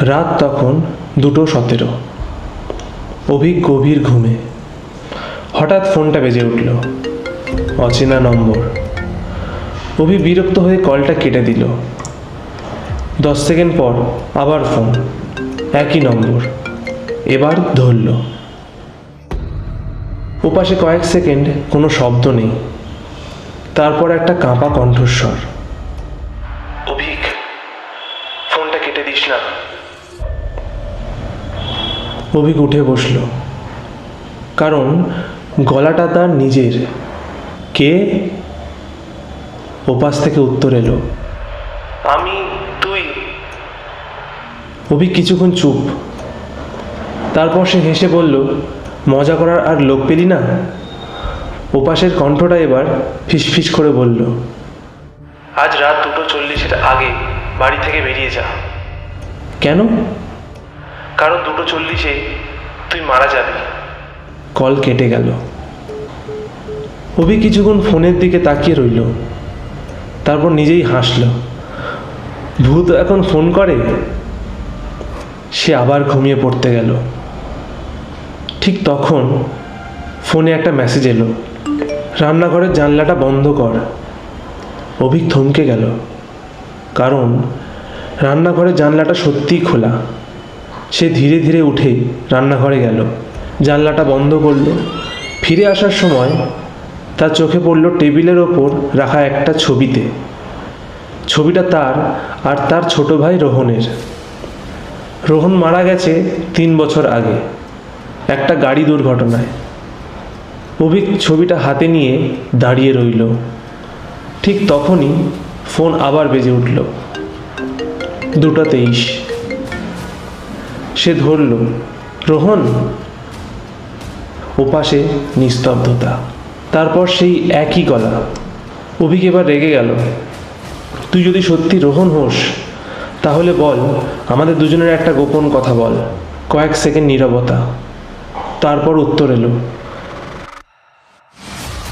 রাত তখন 2:17। অভিক গভীর ঘুমে। হঠাৎ ফোনটা বেজে উঠল। অচেনা নম্বর। অভি বিরক্ত হয়ে কলটা কেটে দিল। 10 সেকেন্ড পর আবার ফোন, একই নম্বর। এবার ধরল। ওপাশে কয়েক সেকেন্ড কোনো শব্দ নেই। তারপর একটা কাঁপা কণ্ঠস্বর, অভিক, ফোনটা কেটে দিস না। অভিক উঠে বসল, কারণ গলাটা তার নিজের। কে? ওপাশ থেকে উত্তর এলো, আমি, তুই। অভিক কিছুক্ষণ চুপ। তারপর সে হেসে বলল, মজা করার আর লোক পেলি না? ওপাশের কণ্ঠটা এবার ফিসফিস করে বলল, আজ রাত 2:40 আগে বাড়ি থেকে বেরিয়ে যা। কেন? কারণ 2:40 তুই মারা যাবি। কল কেটে গেল। অভি কিছুক্ষণ ফোনের দিকে তাকিয়ে রইল। তারপর নিজেই হাসল। ভূত এখন ফোন করে? সে আবার ঘুমিয়ে পড়তে গেল। ঠিক তখন ফোনে একটা মেসেজ এলো, রান্নাঘরের জানলাটা বন্ধ কর। অভিক থমকে গেল, কারণ রান্নাঘরের জানলাটা সত্যিই খোলা। সে ধীরে ধীরে উঠে রান্নাঘরে গেল, জানলাটা বন্ধ করলো। ফিরে আসার সময় তার চোখে পড়ল টেবিলের ওপর রাখা একটা ছবিতে। ছবিটা তার আর তার ছোট ভাই রোহনের। রোহন মারা গেছে 3 বছর আগে একটা গাড়ি দুর্ঘটনায়। অভিক ছবিটা হাতে নিয়ে দাঁড়িয়ে রইল। ঠিক তখনই ফোন আবার বেজে উঠল। 2:23। সে ধরল, রোহন। ওপাশে নিস্তব্ধতা। তারপর সেই একই গলা। অভিক এবার রেগে গেল। তুই যদি সত্যি রোহন হোস, তাহলে বল, আমাদের দুজনের একটা গোপন কথা বল। কয়েক সেকেন্ড নীরবতা। তারপর উত্তর এলো,